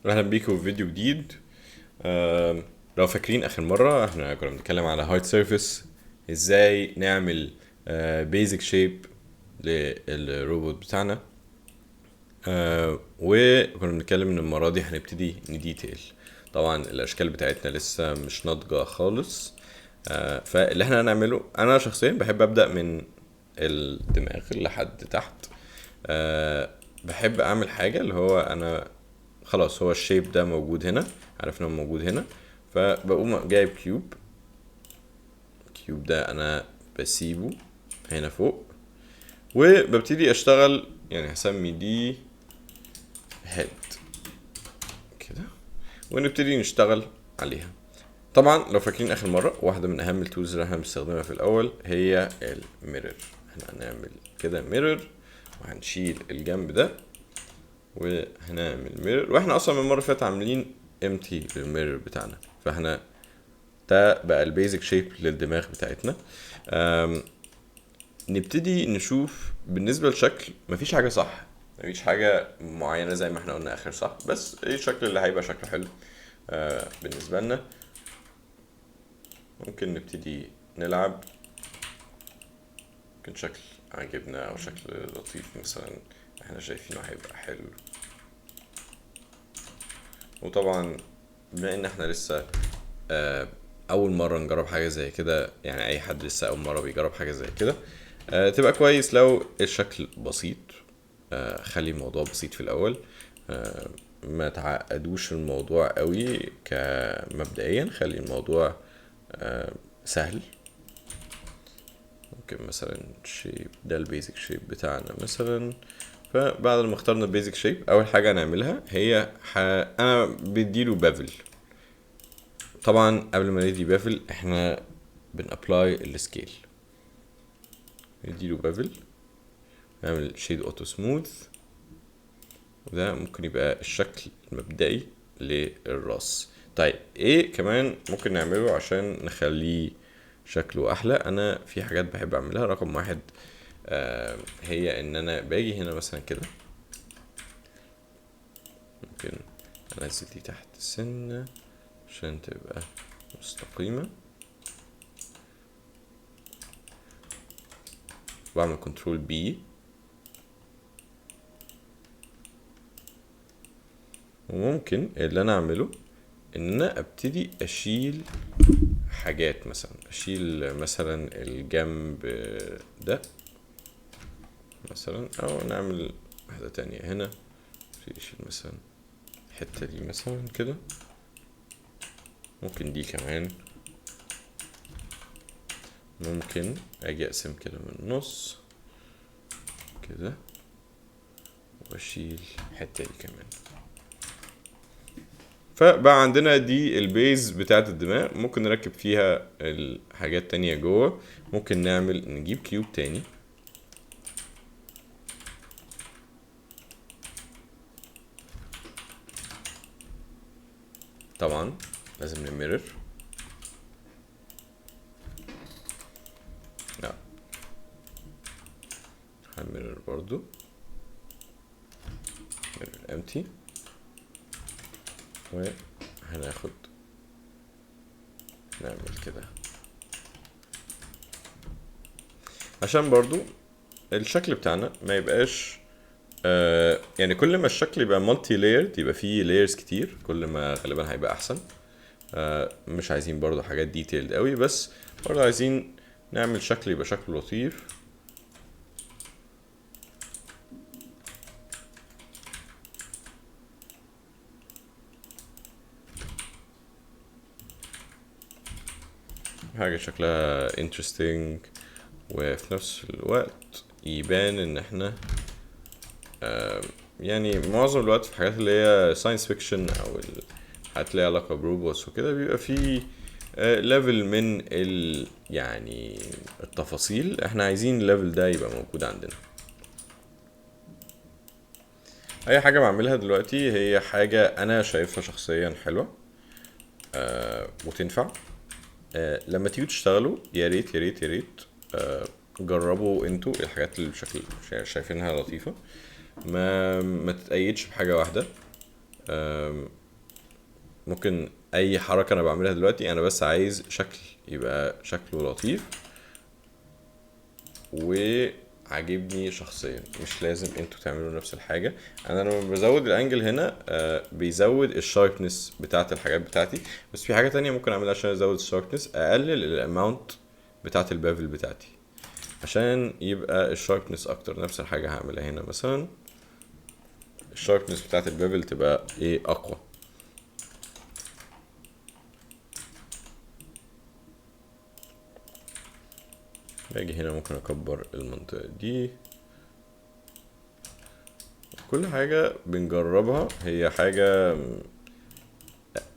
اهلا بيكم في فيديو جديد. لو فاكرين اخر مره احنا كنا بنتكلم على هارد سيرفيس، ازاي نعمل بيزك شيب للروبوت بتاعنا. وكنا بنتكلم ان المره دي هنبتدي نديتيل. طبعا الاشكال بتاعتنا لسه مش ناضجه خالص. فاللي احنا هنعمله، انا شخصيا بحب ابدا من الدماغ لحد تحت. بحب اعمل حاجه اللي هو انا خلاص هو الشيب ده موجود هنا، عارف انه موجود هنا، فبقوم جايب كيوب ده انا بسيبه هنا فوق، وببتدي اشتغل. يعني هسمي دي هيد كده، ونبتدي نشتغل عليها. طبعا لو فاكرين اخر مره، واحده من اهم التولز اللي احنا بنستخدمها في الاول هي الميرور. احنا هنعمل كده ميرور، وهنشيل الجنب ده وهنعمل ميرور. واحنا اصلا من المره اللي فاتت عاملين امتي للميرور بتاعنا، فاحنا ده بقى البيزك شيب للدماغ بتاعتنا. نبتدي نشوف بالنسبه للشكل، مفيش حاجه صح، مفيش حاجه معينه زي ما احنا قلنا اخر صح، بس ايه الشكل اللي هيبقى شكله حلو بالنسبه لنا. ممكن نبتدي نلعب، ممكن شكل عجبنا او شكل لطيف مثلا احنا شايفينه هيبقى حلو. وطبعا بما ان احنا لسه اول مره نجرب حاجه زي كده، يعني اي حد لسه اول مره بيجرب حاجه زي كده، تبقى كويس لو الشكل بسيط. خلي الموضوع بسيط في الاول، ما تعقدوش الموضوع قوي. كمبدئيا خلي الموضوع سهل. ممكن مثلا شيب ده البيزك شيب بتاعنا مثلا. فبعد ما اخترنا البيزك شيب، اول حاجه هنعملها هي انا بديله بافل. طبعا قبل ما ندي بافل احنا بنابلاي السكيل، نديله بافل، نعمل شيد اوتو سموث، وده ممكن يبقى الشكل المبدئي للراس. طيب ايه كمان ممكن نعمله عشان نخليه شكله احلى؟ انا في حاجات بحب اعملها. رقم واحد هي ان انا باجي هنا مثلا كده، ممكن انزل دي تحت سنة عشان تبقى مستقيمة، بعمل كنترول بي، وممكن اللي انا اعمله ان انا ابتدي اشيل حاجات. مثلا اشيل مثلا الجنب ده مثلا، او نعمل واحدة تانية هنا، اشيل مثلا الحتة دي مثلا كده، ممكن دي كمان، ممكن اجي اقسم كده من النص كده، واشيل الحتة دي كمان. فبقى عندنا دي البيز بتاعت الدماغ. ممكن نركب فيها الحاجات تانية جوه. ممكن نجيب كيوب تاني، طبعا لازم نمرر، لا هنمرر برضو، ميرور امتي، وهناخد نعمل كده عشان برضو الشكل بتاعنا ما يبقاش يعني كل ما الشكل يبقى مالتي لايرد، يبقى فيه لايرز كتير، كل ما غالبا هيبقى احسن. مش عايزين برضو حاجات ديتيلد قوي، بس برضو عايزين نعمل شكل يبقى شكله لطيف. حاجة شكلها interesting، وفي نفس الوقت يبان ان احنا يعني معظم الوقت في حاجات اللي هي ساينس فيكشن او الحاجات اللي ليها علاقة بروبوتس وكده، بيبقى في ليفل من يعني التفاصيل. احنا عايزين الليفل ده يبقى موجود عندنا. اي حاجة بعملها دلوقتي هي حاجة انا شايفها شخصيا حلوة وتنفع. لما تيجوا تشتغلوا يا ريت يا ريت يا ريت جربوا انتوا الحاجات اللي بشكل شايفينها لطيفة. ما تتأيدش بحاجة واحدة. ممكن اي حركة انا بعملها دلوقتي انا بس عايز شكل يبقى شكله لطيف وعاجبني شخصيا، مش لازم انتوا تعملوا نفس الحاجة. انا لما بزود الانجل هنا بيزود الشاربنس بتاعت الحاجات بتاعتي، بس في حاجة تانية ممكن اعملها عشان ازود الشاربنس، اقلل الاماونت بتاعت البافل بتاعتي عشان يبقى الشاربنس اكتر. نفس الحاجة هعملها هنا مثلا، الشاربنس بتاعت البافل تبقى ايه اقوى. باجي هنا ممكن اكبر المنطقة دي. كل حاجة بنجربها هي حاجة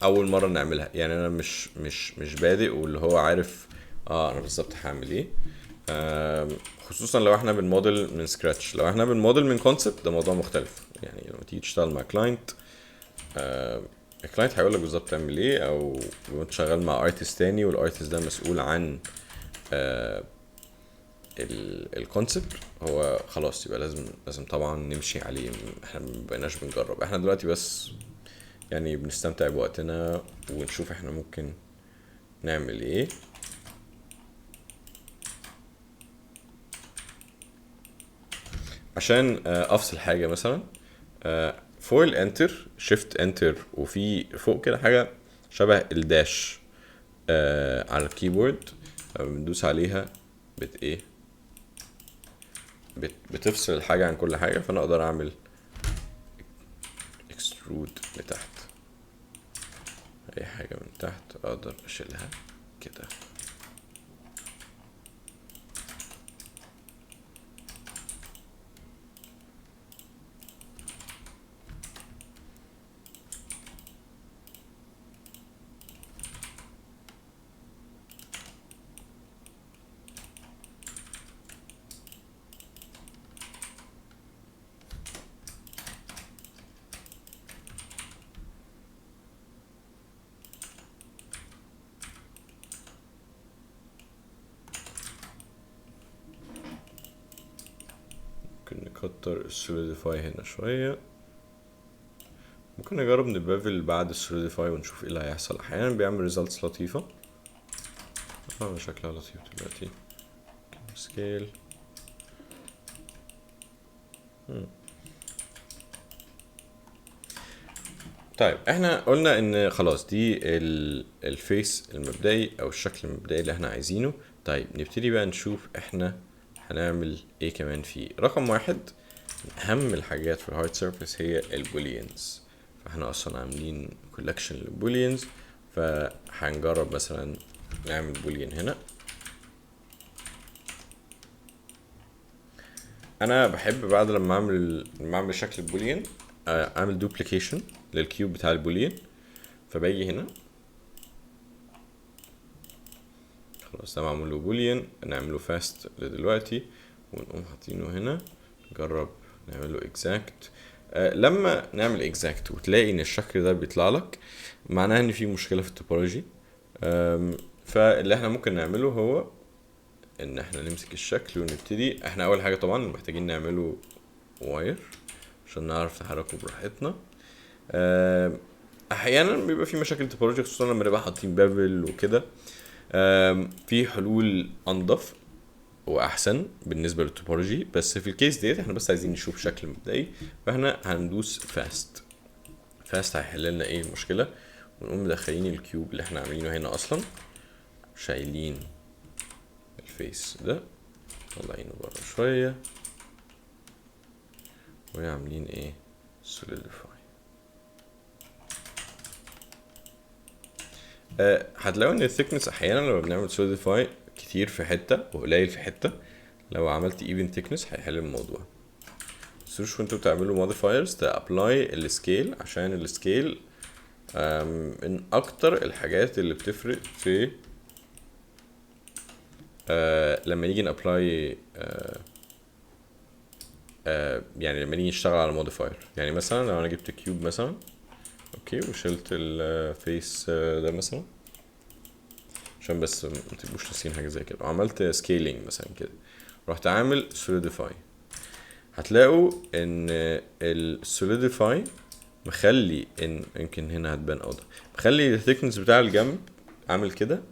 اول مرة نعملها، يعني انا مش بادئ واللي هو عارف انا بالظبط هعمل ايه. خصوصا لو احنا بنموديل من سكراتش. لو احنا بنموديل من كونسبت ده موضوع مختلف، يعني لما تيجي تشتغل مع كلاينت الكلاينت هيقول لك بالظبط تعمل ايه، او لو انت شغال مع ارتست تاني والارتست ده مسؤول عن الكونسبت، هو خلاص يبقى لازم طبعا نمشي عليه. احنا مبقيناش بنجرب، احنا دلوقتي بس يعني بنستمتع بوقتنا ونشوف احنا ممكن نعمل ايه. عشان افصل حاجة مثلا فوق الانتر شيفت انتر وفي فوق كده حاجة شبه الداش على الكيبورد، بندوس عليها ايه بتفصل الحاجة عن كل حاجة، فانا اقدر اعمل اكسترود لتحت، اي حاجة من تحت اقدر اشيلها كده. ممكن نكتر السوليديفاي هنا شوية. ممكن نجرب نبافل بعد السوليديفاي ونشوف ايه اللي هيحصل. احيانا بيعمل ريزلتس لطيفة. شكلها لطيف دلوقتي. سكيل. طيب احنا قلنا ان خلاص دي الفيس المبدئي او الشكل المبدئي اللي احنا عايزينه. طيب نبتدي بقى نشوف احنا هنعمل ايه كمان فيه. رقم واحد، اهم الحاجات في الهارد سيرفيس هي البوليانز. فاحنا اصلا عاملين كولكشن للبوليانز، فهنجرب مثلا نعمل بوليان هنا. انا بحب بعد لما اعمل شكل البوليان اعمل دوبليكيشن للكيوب بتاع البوليان. فباجي هنا خلاص ده معمول له بوليان، نعمله فاست لدلوقتي ونقوم حاطينه هنا. نجرب نعمل له اكزاكت. لما نعمل اكزاكت وتلاقي ان الشكل ده بيطلع لك، معناها ان في مشكله في التوبولوجي. فاللي احنا ممكن نعمله هو ان احنا نمسك الشكل ونبتدي. احنا اول حاجه طبعا محتاجين نعمله واير عشان نعرف نحركه براحتنا. احيانا بيبقى في مشاكل توبولوجي خصوصا لما نبقى حاطين بافل وكده. في حلول انضف واحسن بالنسبه للتوبولوجي، بس في الكيس ديت احنا بس عايزين نشوف شكل مبدئي. فاحنا هندوس فاست. هيحل لنا ايه المشكله، ونقوم مدخلين الكيوب اللي احنا عاملينه هنا اصلا، شايلين الفيس ده طلعينه بره شويه وعاملين ايه solidify. هتلاقوا ان الثيكنس احيانا لما بنعمل solidify كتير في حته وقليل في حته، لو عملت even thickness هيحل الموضوع. متنسوش وانتوا بتعملوا modifiers تابلاي السكيل، عشان السكيل من اكتر الحاجات اللي بتفرق في لما نيجي نابلاي يعني لما نيجي نشتغل على موديفاير. يعني مثلا لو انا جبت كيوب مثلا اوكي وشلت الفيس ده مثلا عشان بس ما تبقوش ناسيين حاجه زي كده، وعملت سكيلينج مثلا كده، رحت عامل solidify، هتلاقوا ان السوليديفاي مخلي ان يمكن هنا هتبان اوضح، مخلي الثيكنس بتاع الجنب عامل كده،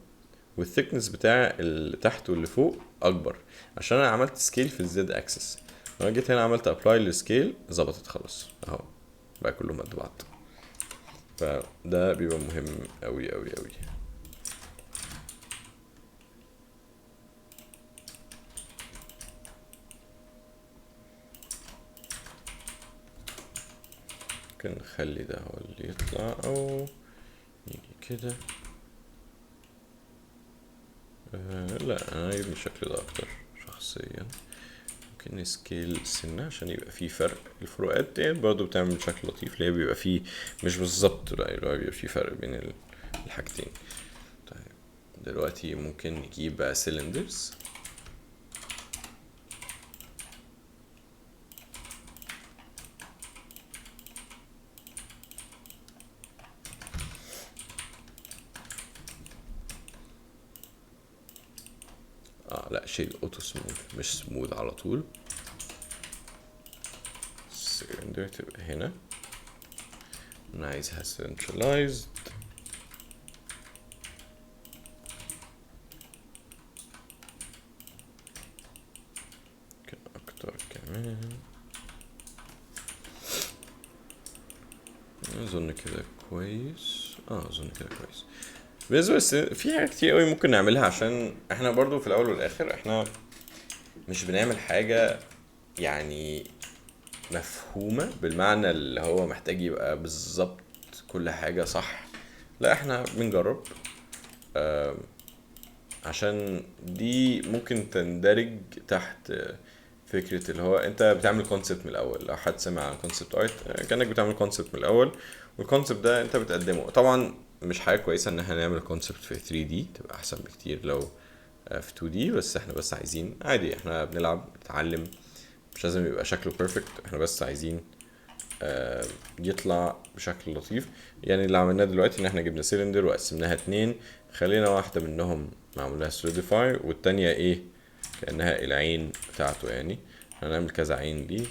والثيكنس بتاع اللي تحت واللي فوق اكبر، عشان انا عملت سكيل في الزد اكسس. لما جيت هنا عملت ابلاي للسكيل ظبطت خلاص اهو، بقى كلهم قد بعض. فده بيبقى مهم قوي قوي قوي. ممكن نخلي ده هو اللي يطلع، او يجي كده. لا انا عاجبني الشكل ده اكتر شخصيا. ممكن نسكيل سنة عشان يبقى فيه فرق. الفروقات دي برضه بتعمل شكل لطيف، اللي هي بيبقى فيه مش بالظبط، لا اللي هو بيبقى فيه فرق بين الحاجتين. طيب دلوقتي ممكن نجيب بقى سيلندرز. لا شيل اوتو سموث مش سموث على طول. السلندر تبقى هنا، انا عايزها centralized. ممكن اكتر كمان، اظن كده كويس. اظن كده كويس. بس في حاجات كتير قوي ممكن نعملها، عشان احنا برضو في الاول والاخر احنا مش بنعمل حاجة يعني مفهومة بالمعنى اللي هو محتاج يبقى بالظبط كل حاجة صح. لا احنا بنجرب، عشان دي ممكن تندرج تحت فكرة اللي هو انت بتعمل كونسبت من الاول. لو حد سمع عن كونسبت ارت، كأنك بتعمل كونسبت من الاول، والكونسبت ده انت بتقدمه. طبعا مش حاجة كويسة ان احنا نعمل كونسبت في 3D، تبقى احسن بكتير لو في 2D. بس احنا بس عايزين عادي، احنا بنلعب نتعلم، مش لازم يبقى شكله بيرفكت، احنا بس عايزين يطلع بشكل لطيف. يعني اللي عملناه دلوقتي ان احنا جبنا سيلندر وقسمناها اتنين، خلينا واحدة منهم معمول لها سوليديفاي، والتانية ايه كأنها العين بتاعته. يعني هنعمل كذا عين ليه.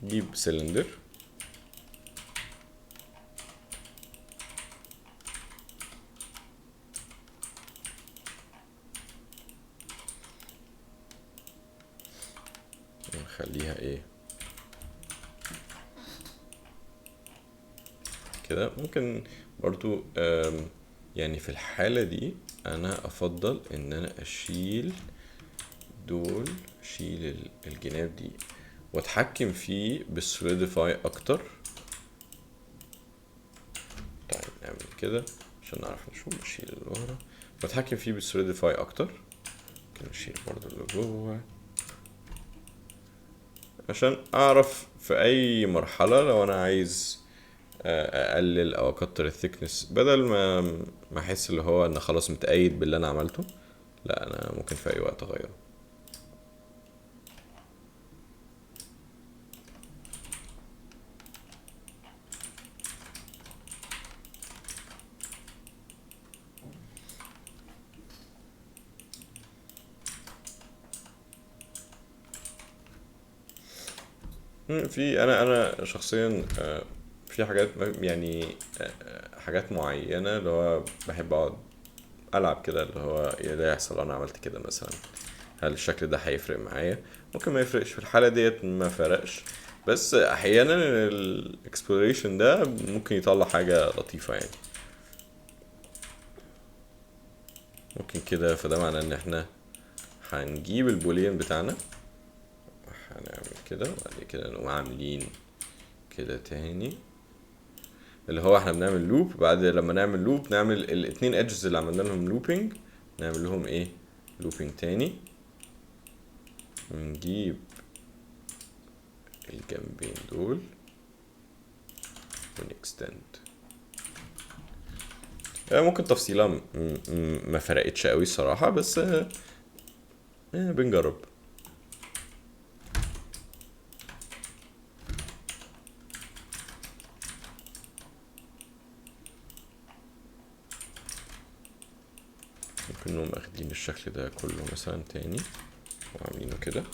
نجيب سيلندر، نخليها ايه كده. ممكن برضو يعني في الحالة دي انا افضل ان انا اشيل دول، اشيل الجناب دي واتحكم فيه بالسوليديفاي اكتر. طيب نعمل كده عشان نعرف نشوف. نشيل اللي ورا واتحكم فيه بالسوليديفاي اكتر. ممكن نشيل برضو اللي جوه عشان اعرف في اي مرحلة لو انا عايز اقلل او اكتر الثيكنس، بدل ما احس اللي هو ان خلاص متأيد باللي انا عملته. لا انا ممكن في اي وقت اغيره. في انا شخصيا في حاجات يعني حاجات معينة اللي هو بحب اقعد العب كده، اللي هو ايه اللي يحصل لو انا عملت كده مثلا. هل الشكل ده هيفرق معايا؟ ممكن ما يفرقش. في الحالة ديت ما فرقش، بس احيانا الاكسبلوريشن ده ممكن يطلع حاجة لطيفة يعني. ممكن كده، فده معناه ان احنا هنجيب البوليان بتاعنا، هنعمل كده وبعد كده نقوم عاملين كده تاني، اللي هو احنا بنعمل لوب. بعد لما نعمل لوب نعمل الاتنين edges اللي عملنا لهم لوبينج نعمل لهم ايه لوبينج تاني، ونجيب الجنبين دول ونكستند. ممكن تفصيلة ما فرقتش قوي الصراحة، بس بنجرب. ممكن نقوم اخدين الشكل ده كله مثلا تاني وعاملينه كده.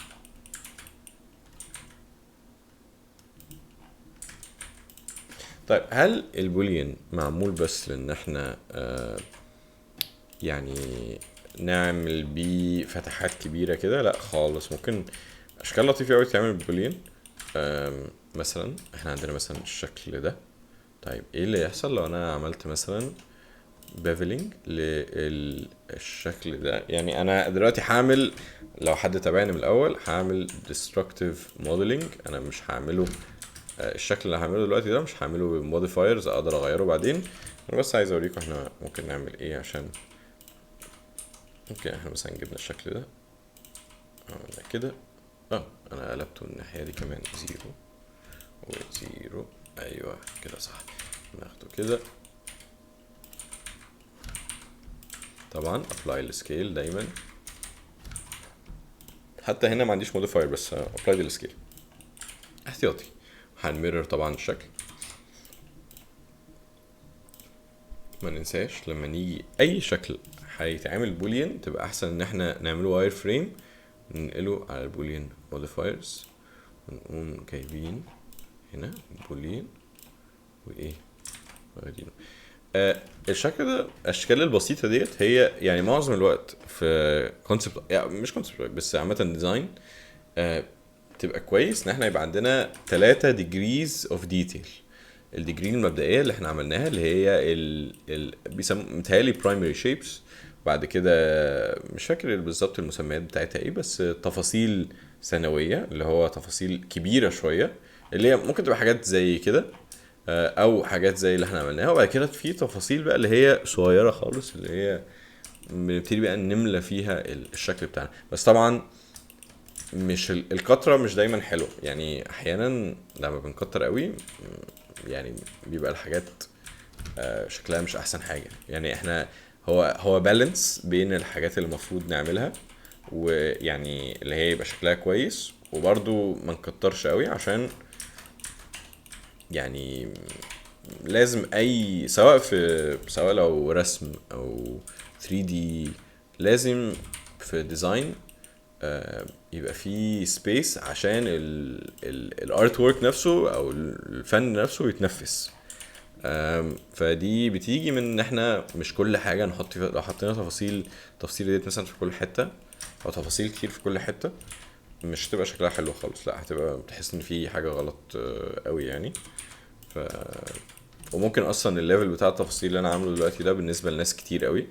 طيب هل البوليان معمول بس لان احنا يعني نعمل بيه فتحات كبيرة كده؟ لا خالص، ممكن اشكال لطيفة قوي تعمل بالبوليان. مثلا احنا عندنا مثلا الشكل ده. طيب ايه اللي يحصل لو انا عملت مثلا بيفلينج للشكل ده؟ يعني انا دلوقتي هعمل، لو حد تابعني من الاول، هعمل destructive modeling. انا مش هعمله الشكل اللي هعمله دلوقتي ده مش هعمله بموديفايرز اقدر اغيره بعدين. انا بس عايز اوريكم احنا ممكن نعمل ايه. عشان ممكن احنا مثلا جبنا الشكل ده عملنا كده. انا قلبته الناحية دي كمان 0 و0. ايوه كده صح. ناخده كده. طبعا apply السكيل دايما. حتى هنا ما عنديش موديفاير بس apply السكيل احتياطي. هنمرر طبعا الشكل. ما ننساش لما نيجي اي شكل هيتعمل بوليان تبقى احسن ان احنا نعمله واير فريم، ننقله على البوليان موديفايرز، ونقوم جايبين هنا بوليان وايه واخدينه. الشكل ده، الاشكال البسيطه ديت هي يعني معظم الوقت في كونسبت، يعني مش كونسبت بس عامه ديزاين، تبقى كويس ان احنا يبقى عندنا 3 degrees of detail. الديجري المبدئيه اللي احنا عملناها اللي هي بيسموها متهيألي برايمري شيبس. بعد كده مش فاكر بالظبط المسميات بتاعتها ايه، بس تفاصيل ثانويه اللي هو تفاصيل كبيره شويه، اللي هي ممكن تبقى حاجات زي كده او حاجات زي اللي احنا عملناها. وبعد كده في تفاصيل بقى اللي هي صغيره خالص، اللي هي بنبتدي بقى نملى فيها الشكل بتاعنا. بس طبعا مش الكترة مش دايما حلو، يعني احيانا لما بنكتر قوي يعني بيبقى الحاجات شكلها مش احسن حاجة. يعني احنا هو بالانس بين الحاجات اللي المفروض نعملها، ويعني اللي هي يبقى شكلها كويس وبرضو ما نكترش قوي، عشان يعني لازم اي سواء لو رسم او 3D لازم في ديزاين يبقى في سبيس عشان الارت وورك نفسه او الفن نفسه يتنفس. فدي بتيجي من ان احنا مش كل حاجه نحط فيها. لو حطينا تفاصيل ديت مثلا في كل حته، او تفاصيل كتير في كل حته، مش هتبقى شكلها حلو خالص. لا هتبقى بتحس ان في حاجه غلط قوي يعني. ف وممكن اصلا الليفل بتاع التفاصيل اللي انا عامله دلوقتي ده بالنسبه لناس كتير قوي،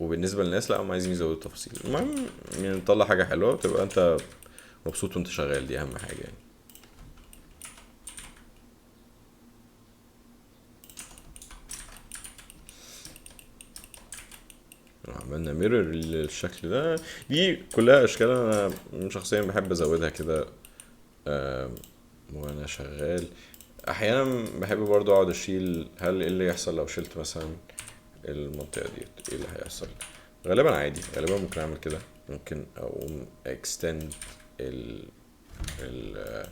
وبالنسبه للناس لا هم عايزين يزودوا التفاصيل. المهم يعني نطلع حاجه حلوه تبقى انت مبسوط وانت شغال، دي اهم حاجه يعني. عملنا ميرور للشكل ده. دي كلها اشكال انا شخصيا بحب ازودها كده وانا شغال. احيانا بحب برضو اقعد اشيل. هل ايه اللي يحصل لو شلت مثلا المنطقه ديت؟ ايه اللي هيحصل؟ غالبا عادي، غالبا ممكن اعمل كده. ممكن اقوم extend ال ال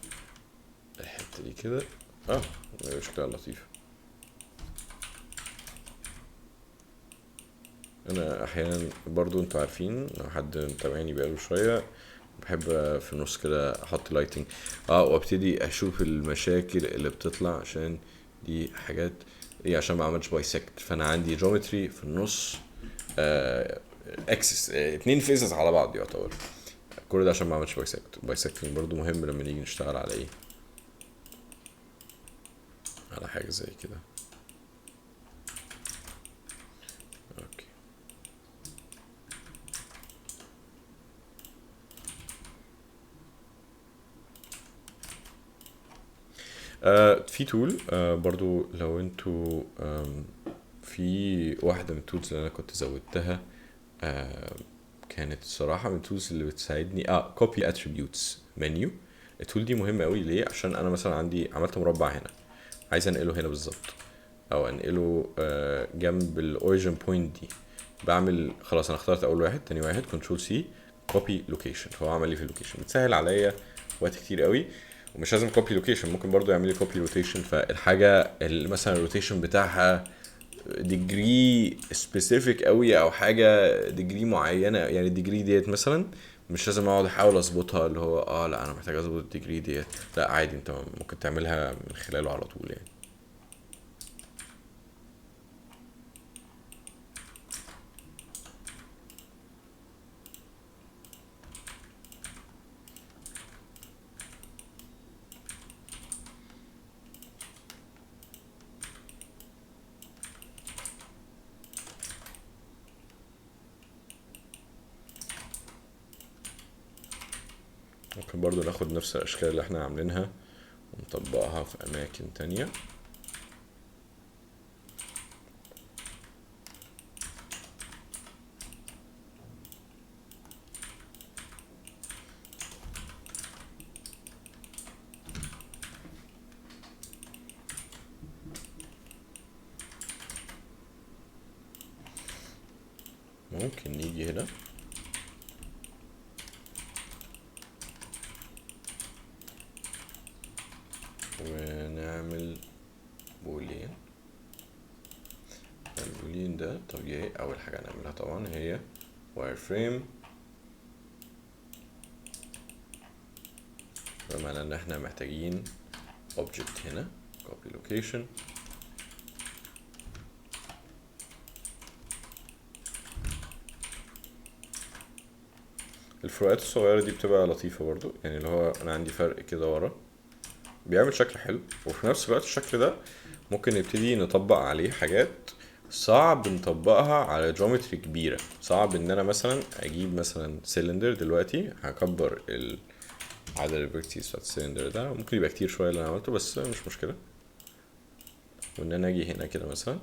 الحته دي كده. شكلها لطيف. انا احيانا برضو انتوا عارفين لو حد متابعني بقاله شويه بحب في النص كده احط لايتنج وابتدي اشوف المشاكل اللي بتطلع، عشان دي حاجات ايه، عشان ما اعملش بايسكت. فانا عندي جيومتري في النص اكسس 2 فيزز على بعض يعتبر. كل ده عشان ما اعملش بايسكتنج برضو مهم لما نيجي نشتغل على ايه، على حاجه زي كده. اوكي في تول برضو لو انتوا في واحدة من التولز اللي انا كنت زودتها كانت الصراحة من التولز اللي بتساعدني copy attributes menu. التول دي مهمة قوي. ليه؟ عشان انا مثلا عندي عملت مربع هنا، عايز انقله هنا بالظبط، او انقله جنب الاوريجن بوينت دي. بعمل خلاص انا اخترت اول واحد، تاني واحد كنترول سي كوبي لوكيشن، فهو عمل لي في اللوكيشن. بتسهل عليا وقت كتير قوي. ومش لازم كوبي لوكيشن، ممكن برضو يعمل لي كوبي روتيشن. فالحاجه اللي مثلا الروتيشن بتاعها ديجري سبيسيفيك قوي او حاجه ديجري معينه، يعني الديجري ديت مثلا مش لازم اقعد احاول اظبطها اللي هو لا انا محتاج اظبط الديجري ديت. لا عادي انت ممكن تعملها من خلاله على طول يعني. ممكن برضو ناخد نفس الاشكال اللي احنا عاملينها ونطبقها في اماكن تانية. ممكن نيجي هنا ونعمل بولين. البولين ده طبيعي اول حاجة هنعملها طبعا هي واير فريم، بمعنى ان احنا محتاجين object هنا copy location. الفروقات الصغيرة دي بتبقى لطيفة برضو، يعني اللي هو انا عندي فرق كده ورا بيعمل شكل حلو، وفي نفس الوقت الشكل ده ممكن نبتدي نطبق عليه حاجات صعب نطبقها على جيومتري كبيرة. صعب ان انا مثلا اجيب مثلا سيلندر دلوقتي هكبر عدد الفيرتيس بتاعت السيلندر ده، ممكن يبقى كتير شوية اللي انا عملته بس مش مشكلة. وان انا اجي هنا كده مثلا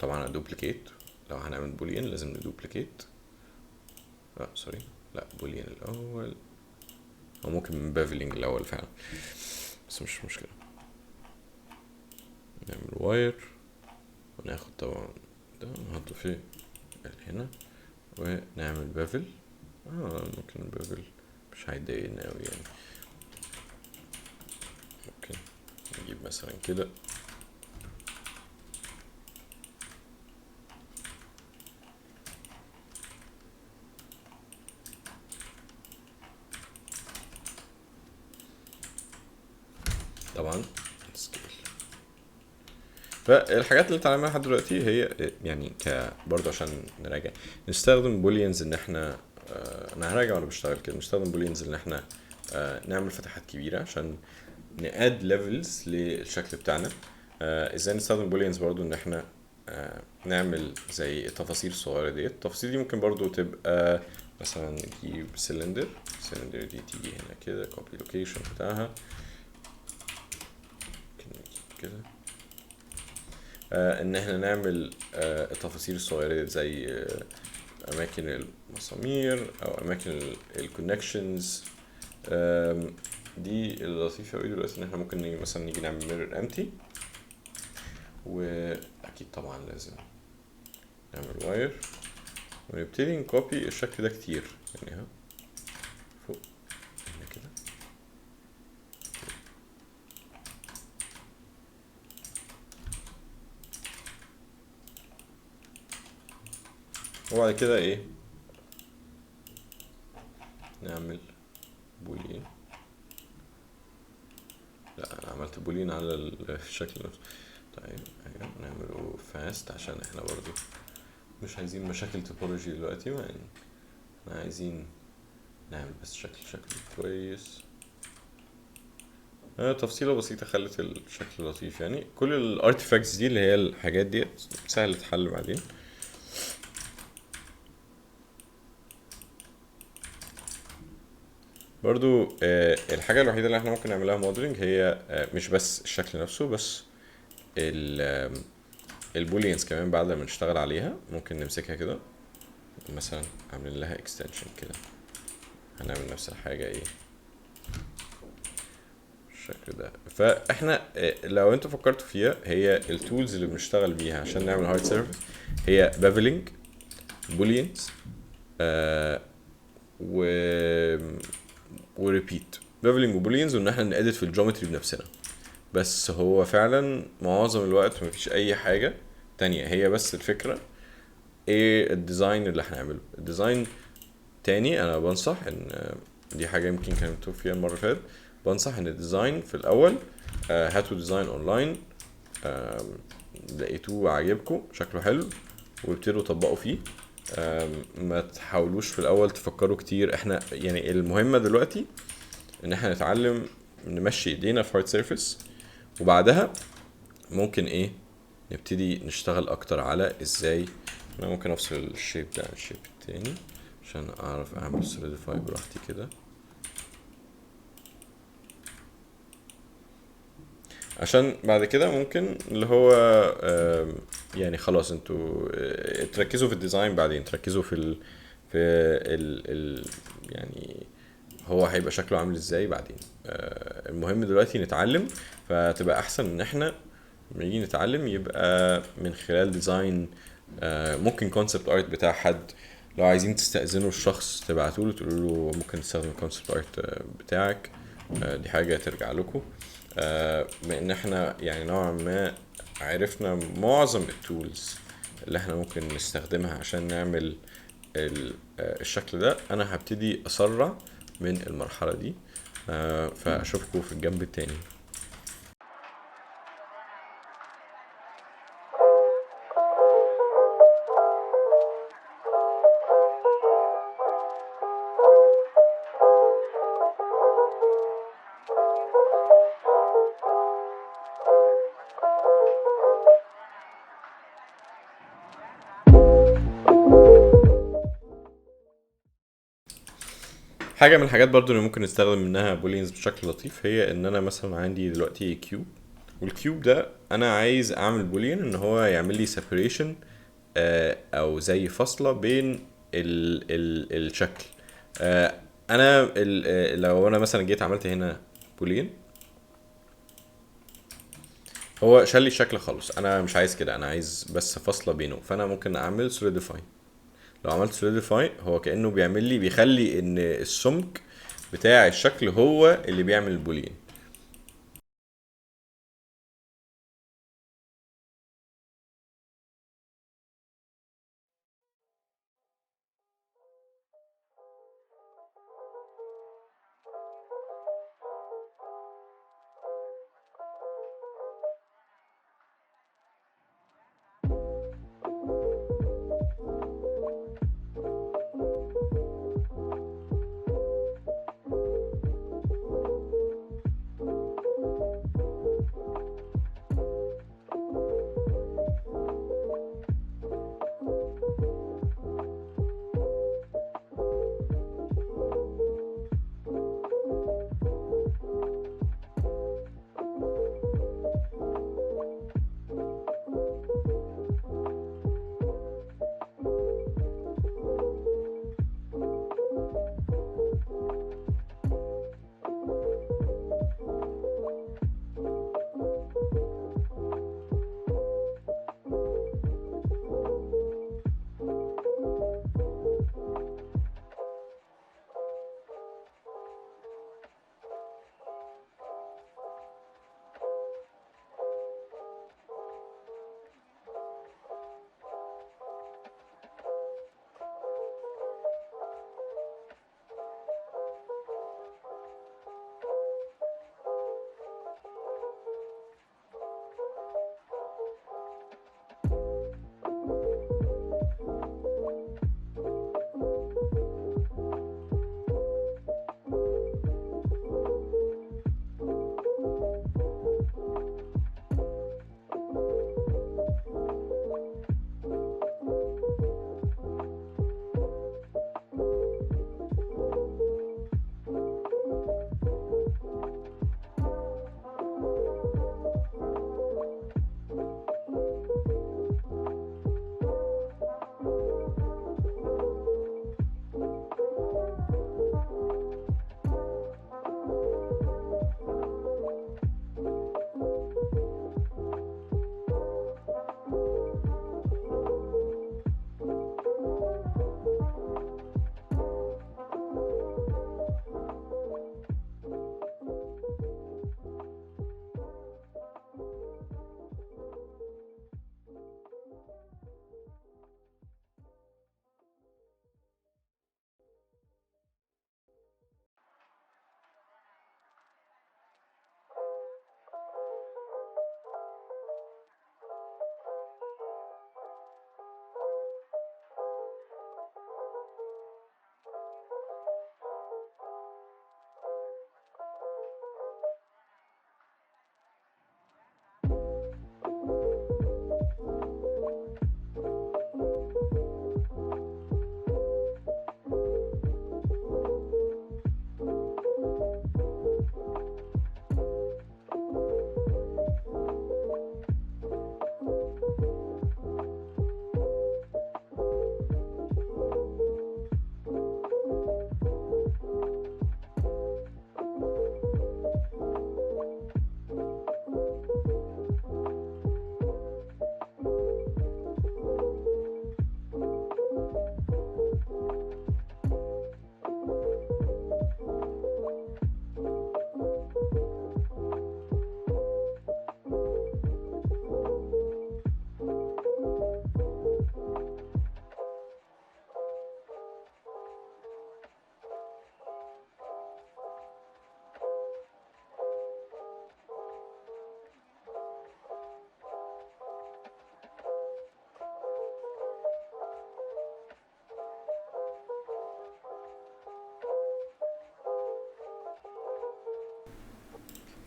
طبعا ادوبليكيت، لو هنعمل بولين لازم ندوبليكيت. سوري لا بولين الاول، او ممكن من بافلينج الاول فعلا بس مش مشكلة. نعمل واير وناخد طبعا ده نحطه في هنا ونعمل بافل. ممكن البافل مش هيضايقنا اوي يعني. ممكن نجيب مثلا كده طبعا سكيل. فالحاجات اللي اتعلمناها لحد دلوقتي هي يعني برضه عشان نراجع نستخدم بولينز ان احنا انا هراجع وانا بشتغل كده. نستخدم بولينز ان احنا نعمل فتحات كبيره عشان ناد ليفلز للشكل بتاعنا. ازاي نستخدم بولينز برضو ان احنا نعمل زي تفاصيل صغيره ديت. التفاصيل دي ممكن برضو تبقى مثلا نجيب سلندر دي تيجي هنا كده كوبي لوكيشن بتاعها ممكن نجيب كده. ان احنا نعمل التفاصيل الصغيره ديت زي اماكن المسامير او اماكن الكونكشنز. دي اللطيفه قوي دلوقتي ان احنا ممكن نيجي مثلا نعمل ميرور امتي، واكيد طبعا لازم نعمل واير ونبتدي نكوبي الشكل ده كتير يعني فوق هنا كده. وبعد كده ايه نعمل بولين. لا انا عملت بولين على الشكل نفسه. طيب نعمله فاست عشان احنا برضو مش عايزين مشاكل توبولوجي دلوقتي، ما يعني احنا عايزين نعمل بس شكل كويس. تفصيلة بسيطة خلت الشكل لطيف يعني. كل الارتيفاكتس دي اللي هي الحاجات دي سهل تتحل بعدين. برضو الحاجة الوحيدة اللي احنا ممكن نعملها موديلنج هي مش بس الشكل نفسه بس البولينز كمان. بعد ما نشتغل عليها ممكن نمسكها كده مثلا عاملين لها اكستنشن كده، هنعمل نفس الحاجة ايه الشكل ده. فاحنا لو انتوا فكرتوا فيها هي التولز اللي بنشتغل بيها عشان نعمل هارد سيرفيس هي بافلينج، بولينز، و وريبيت. بافلينج وبولينز وان احنا نأدت في الجيومتري بنفسنا. بس هو فعلا معظم الوقت مفيش اي حاجة تانية، هي بس الفكرة ايه الديزاين اللي هنعمله. الديزاين تاني انا بنصح ان دي حاجه يمكن كان مكتوب فيها المره اللي فاتت، بنصح ان الديزاين في الاول هاتوا ديزاين اونلاين لقيتوه عاجبكم شكله حلو وابتدوا طبقوا فيه. ما تحاولوش في الاول تفكروا كتير. احنا يعني المهمه دلوقتي ان احنا نتعلم نمشي ايدينا في هارد سيرفيس، وبعدها ممكن ايه نبتدي نشتغل اكتر على ازاي. انا ممكن افصل الشيب ده عن الشيب التاني عشان اعرف اعمل سوليديفاي براحتي كده، عشان بعد كده ممكن اللي هو يعني خلاص انتوا تركزوا في الديزاين، بعدين تركزوا في ال يعني هو هيبقى شكله عامل ازاي بعدين. المهم دلوقتي نتعلم، فتبقى احسن ان احنا لما نيجي نتعلم يبقى من خلال ديزاين. ممكن كونسبت ارت بتاع حد، لو عايزين تستأذنوا الشخص تبعتوا له تقولوا له ممكن تستخدم الكونسبت ارت بتاعك. دي حاجة ترجع لكم. بما ان احنا يعني نوعا ما عرفنا معظم التولز اللي احنا ممكن نستخدمها عشان نعمل الشكل ده، انا هبتدي اسرع من المرحلة دي. فاشوفكم في الجنب التاني. حاجه من الحاجات برضو اللي ممكن نستخدم منها بولينز بشكل لطيف هي ان انا مثلا عندي دلوقتي كيوب، والكيوب ده انا عايز اعمل بولين ان هو يعمل لي سيبريشن او زي فاصله بين الشكل. انا لو انا مثلا جيت عملت هنا بولين، هو شال لي الشكل خالص. انا مش عايز كده، انا عايز بس فاصله بينه. فانا ممكن اعمل سوليديفاي. لو عملت سوليديفاي هو كانه بيعمل لي بيخلي ان السمك بتاع الشكل هو اللي بيعمل البولين.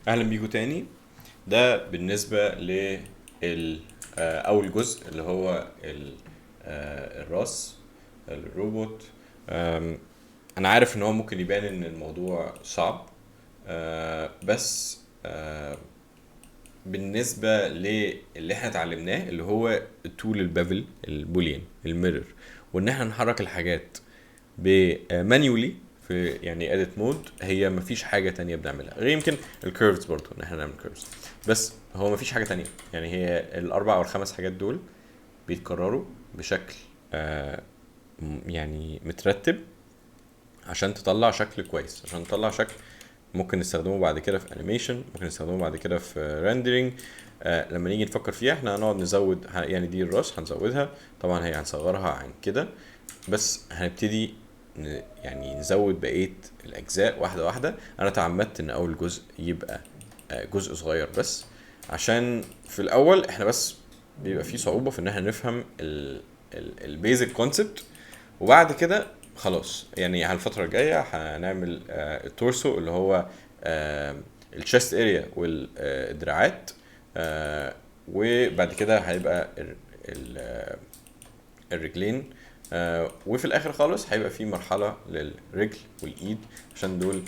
اهلا بيكم تاني. ده بالنسبة اول جزء اللي هو الراس الروبوت. انا عارف ان هو ممكن يبان ان الموضوع صعب، بس بالنسبة للي احنا اتعلمناه اللي هو التول البافل البوليان الميرور، وان احنا نحرك الحاجات بمانيولي في يعني اديت مود، هي مفيش حاجه تانية بنعملها غير يمكن الكيرفز، برضو ان احنا نعمل كيرفز، بس هو مفيش حاجه تانية. يعني هي الاربع او الخمس حاجات دول بيتكرروا بشكل يعني مترتب عشان تطلع شكل كويس، عشان تطلع شكل ممكن نستخدمه بعد كده في انيميشن، ممكن نستخدمه بعد كده في ريندرينج. لما نيجي نفكر فيها احنا هنقعد نزود، يعني دي الراس هنزودها طبعا، هي هنصغرها عن كده، بس هنبتدي يعني نزود بقية الأجزاء واحدة واحدة. أنا تعمدت إن أول جزء يبقى جزء صغير بس، عشان في الأول إحنا بس بيبقى فيه صعوبة في إن إحنا نفهم البيزك كونسبت، وبعد كده خلاص يعني على الفترة الجاية هنعمل التورسو اللي هو الشيست اريا والدراعات، وبعد كده هيبقى الرجلين، وفي الاخر خالص هيبقى في مرحله للرجل والايد، عشان دول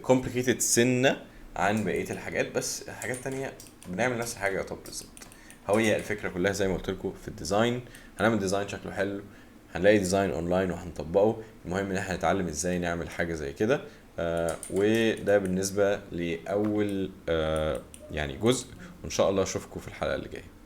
complicated سنه عن بقيه الحاجات، بس الحاجات التانية بنعمل نفس الحاجه يعتبر بالظبط. هي الفكره كلها زي ما قلت لكم في الديزاين، هنعمل ديزاين شكله حلو، هنلاقي ديزاين اونلاين وهنطبقه، المهم ان احنا نتعلم ازاي نعمل حاجه زي كده. وده بالنسبه لاول يعني جزء، وان شاء الله اشوفكم في الحلقه اللي جايه.